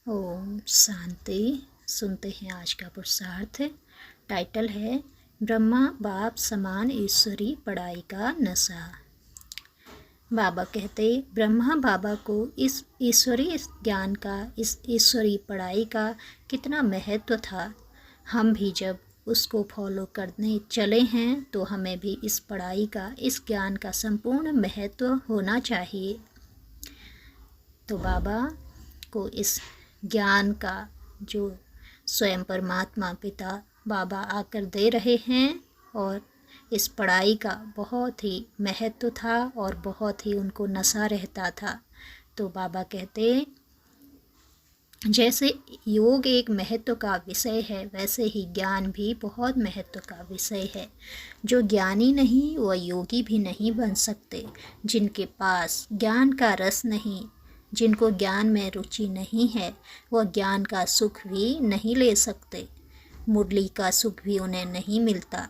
ओम शांति। सुनते हैं आज का पुरुषार्थ। टाइटल है ब्रह्मा बाप समान ईश्वरी पढ़ाई का नशा। बाबा कहते ब्रह्मा बाबा को इस ईश्वरी ज्ञान का, इस ईश्वरी पढ़ाई का कितना महत्व था। हम भी जब उसको फॉलो करने चले हैं तो हमें भी इस पढ़ाई का, इस ज्ञान का संपूर्ण महत्व होना चाहिए। तो बाबा को इस ज्ञान का जो स्वयं परमात्मा पिता बाबा आकर दे रहे हैं, और इस पढ़ाई का बहुत ही महत्व था और बहुत ही उनको नशा रहता था। तो बाबा कहते जैसे योग एक महत्व का विषय है, वैसे ही ज्ञान भी बहुत महत्व का विषय है। जो ज्ञानी नहीं वह योगी भी नहीं बन सकते। जिनके पास ज्ञान का रस नहीं, जिनको ज्ञान में रुचि नहीं है, वह ज्ञान का सुख भी नहीं ले सकते। मुरली का सुख भी उन्हें नहीं मिलता।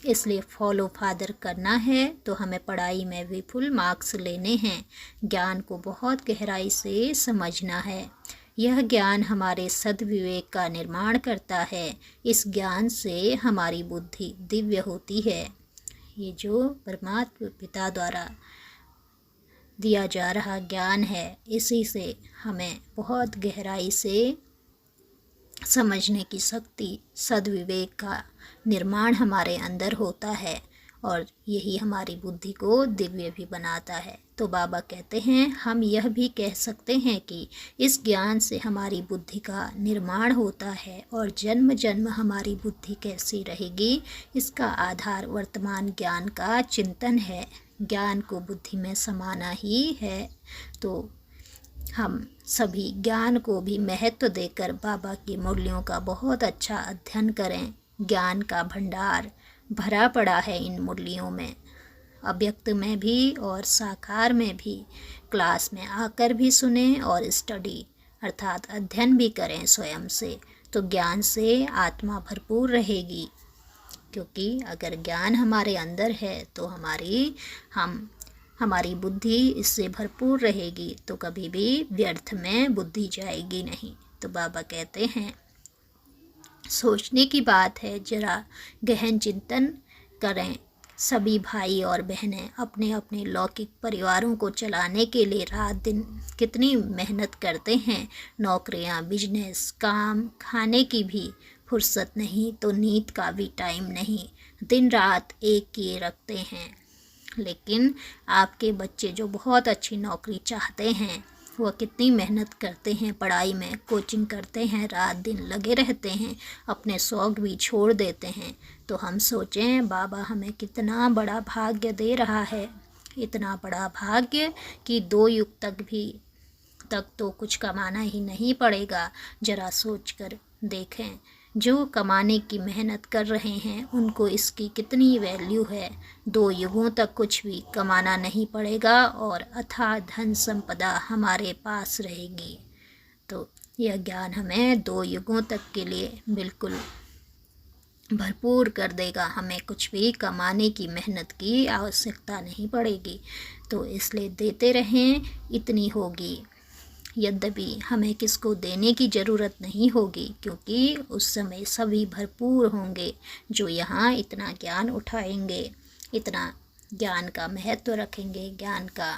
इसलिए फॉलो फादर करना है तो हमें पढ़ाई में भी फुल मार्क्स लेने हैं। ज्ञान को बहुत गहराई से समझना है। यह ज्ञान हमारे सद्विवेक का निर्माण करता है। इस ज्ञान से हमारी बुद्धि दिव्य होती है। ये जो परमात्मा पिता द्वारा दिया जा रहा ज्ञान है, इसी से हमें बहुत गहराई से समझने की शक्ति, सद्विवेक का निर्माण हमारे अंदर होता है, और यही हमारी बुद्धि को दिव्य भी बनाता है। तो बाबा कहते हैं हम यह भी कह सकते हैं कि इस ज्ञान से हमारी बुद्धि का निर्माण होता है, और जन्म जन्म हमारी बुद्धि कैसी रहेगी, इसका आधार वर्तमान ज्ञान का चिंतन है। ज्ञान को बुद्धि में समाना ही है। तो हम सभी ज्ञान को भी महत्व देकर बाबा की मुरलियों का बहुत अच्छा अध्ययन करें। ज्ञान का भंडार भरा पड़ा है इन मुरलियों में, अव्यक्त में भी और साकार में भी। क्लास में आकर भी सुने और स्टडी अर्थात अध्ययन भी करें स्वयं से, तो ज्ञान से आत्मा भरपूर रहेगी। क्योंकि अगर ज्ञान हमारे अंदर है तो हमारी बुद्धि इससे भरपूर रहेगी, तो कभी भी व्यर्थ में बुद्धि जाएगी नहीं। तो बाबा कहते हैं सोचने की बात है, जरा गहन चिंतन करें। सभी भाई और बहनें अपने अपने लौकिक परिवारों को चलाने के लिए रात दिन कितनी मेहनत करते हैं। नौकरियां, बिजनेस, काम, खाने की भी फुर्सत नहीं, तो नींद का भी टाइम नहीं। दिन रात एक किए रखते हैं। लेकिन आपके बच्चे जो बहुत अच्छी नौकरी चाहते हैं, वह कितनी मेहनत करते हैं, पढ़ाई में कोचिंग करते हैं, रात दिन लगे रहते हैं, अपने शौक भी छोड़ देते हैं। तो हम सोचें बाबा हमें कितना बड़ा भाग्य दे रहा है। इतना बड़ा भाग्य कि 2 युग तक तो कुछ कमाना ही नहीं पड़ेगा। जरा सोच कर देखें, जो कमाने की मेहनत कर रहे हैं उनको इसकी कितनी वैल्यू है। 2 युगों तक कुछ भी कमाना नहीं पड़ेगा और अथाह धन संपदा हमारे पास रहेगी। तो यह ज्ञान हमें 2 युगों तक के लिए बिल्कुल भरपूर कर देगा। हमें कुछ भी कमाने की मेहनत की आवश्यकता नहीं पड़ेगी। तो इसलिए देते रहें, इतनी होगी। यद्यपि हमें किसको देने की ज़रूरत नहीं होगी, क्योंकि उस समय सभी भरपूर होंगे जो यहाँ इतना ज्ञान उठाएंगे, इतना ज्ञान का महत्व रखेंगे। ज्ञान का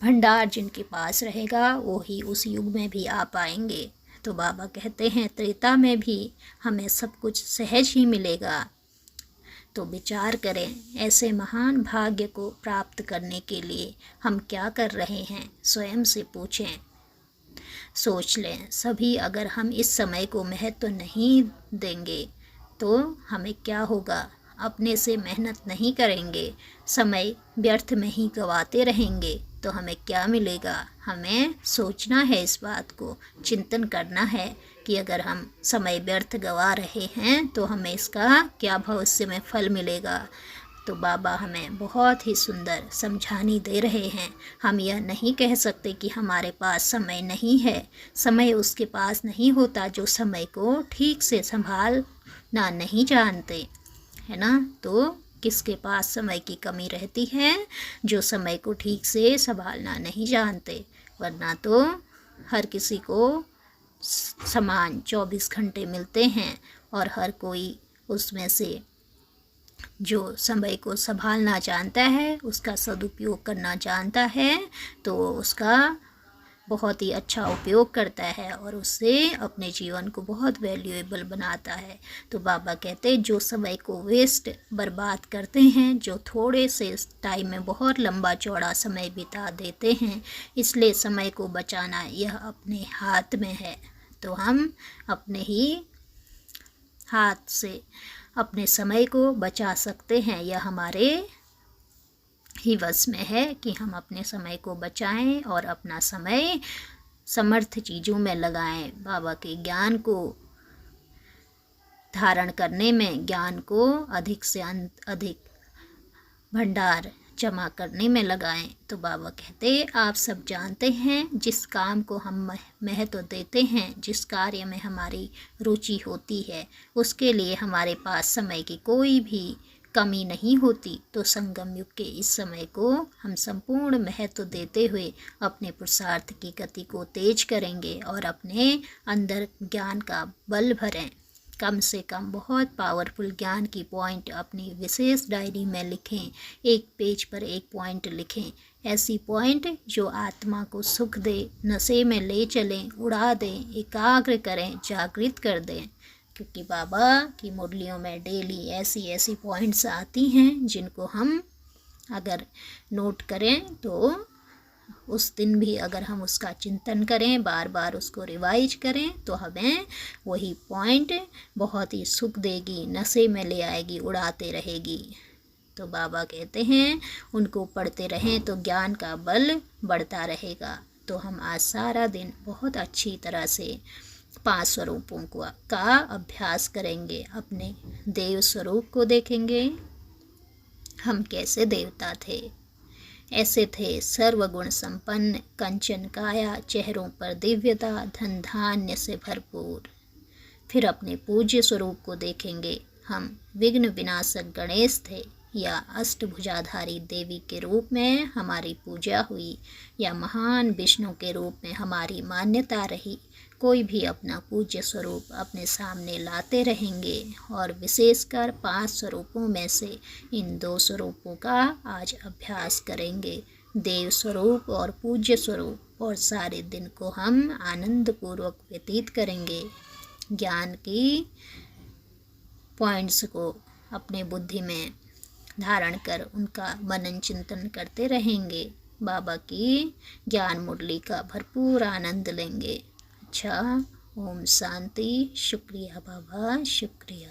भंडार जिनके पास रहेगा वो ही उस युग में भी आ पाएंगे। तो बाबा कहते हैं त्रेता में भी हमें सब कुछ सहज ही मिलेगा। तो विचार करें, ऐसे महान भाग्य को प्राप्त करने के लिए हम क्या कर रहे हैं, स्वयं से पूछें, सोच लें। सभी अगर हम इस समय को महत्व नहीं देंगे तो हमें क्या होगा, अपने से मेहनत नहीं करेंगे, समय व्यर्थ में ही गंवाते रहेंगे, तो हमें क्या मिलेगा। हमें सोचना है, इस बात को चिंतन करना है कि अगर हम समय व्यर्थ गंवा रहे हैं तो हमें इसका क्या भविष्य में फल मिलेगा। तो बाबा हमें बहुत ही सुंदर समझानी दे रहे हैं। हम यह नहीं कह सकते कि हमारे पास समय नहीं है। समय उसके पास नहीं होता जो समय को ठीक से संभालना नहीं जानते, है ना। तो किसके पास समय की कमी रहती है, जो समय को ठीक से संभालना नहीं जानते। वरना तो हर किसी को समान 24 घंटे मिलते हैं और हर कोई उसमें से जो समय को संभालना जानता है, उसका सदुपयोग करना जानता है, तो उसका बहुत ही अच्छा उपयोग करता है और उससे अपने जीवन को बहुत वैल्यूएबल बनाता है। तो बाबा कहते हैं जो समय को वेस्ट बर्बाद करते हैं, जो थोड़े से टाइम में बहुत लंबा चौड़ा समय बिता देते हैं, इसलिए समय को बचाना यह अपने हाथ में है। तो हम अपने ही हाथ से अपने समय को बचा सकते हैं। यह हमारे ही वश में है कि हम अपने समय को बचाएं और अपना समय समर्थ चीज़ों में लगाएं। बाबा के ज्ञान को धारण करने में, ज्ञान को अधिक से अधिक भंडार जमा करने में लगाएं। तो बाबा कहते आप सब जानते हैं जिस काम को हम महत्व देते हैं, जिस कार्य में हमारी रुचि होती है, उसके लिए हमारे पास समय की कोई भी कमी नहीं होती। तो संगम युग के इस समय को हम संपूर्ण महत्व देते हुए अपने पुरुषार्थ की गति को तेज करेंगे और अपने अंदर ज्ञान का बल भरें। कम से कम बहुत पावरफुल ज्ञान की पॉइंट अपनी विशेष डायरी में लिखें। एक पेज पर एक पॉइंट लिखें, ऐसी पॉइंट जो आत्मा को सुख दे, नशे में ले चलें, उड़ा दें, एकाग्र करें, जागृत कर दें। क्योंकि बाबा की मुरलियों में डेली ऐसी ऐसी पॉइंट्स आती हैं जिनको हम अगर नोट करें तो उस दिन भी अगर हम उसका चिंतन करें, बार बार उसको रिवाइज करें, तो हमें वही पॉइंट बहुत ही सुख देगी, नशे में ले आएगी, उड़ाते रहेगी। तो बाबा कहते हैं उनको पढ़ते रहें तो ज्ञान का बल बढ़ता रहेगा। तो हम आज सारा दिन बहुत अच्छी तरह से 5 स्वरूपों का अभ्यास करेंगे। अपने देव स्वरूप को देखेंगे, हम कैसे देवता थे। ऐसे थे सर्वगुण संपन्न, कंचन काया, चेहरों पर दिव्यता, धन धान्य से भरपूर। फिर अपने पूज्य स्वरूप को देखेंगे, हम विघ्न विनाशक गणेश थे या अष्टभुजाधारी देवी के रूप में हमारी पूजा हुई या महान विष्णु के रूप में हमारी मान्यता रही। कोई भी अपना पूज्य स्वरूप अपने सामने लाते रहेंगे और विशेषकर 5 स्वरूपों में से इन 2 स्वरूपों का आज अभ्यास करेंगे, देव स्वरूप और पूज्य स्वरूप। और सारे दिन को हम आनंद पूर्वक व्यतीत करेंगे। ज्ञान की पॉइंट्स को अपने बुद्धि में धारण कर उनका मनन चिंतन करते रहेंगे। बाबा की ज्ञान मुरली का भरपूर आनंद लेंगे। अच्छा, ओम शांति। शुक्रिया बाबा, शुक्रिया।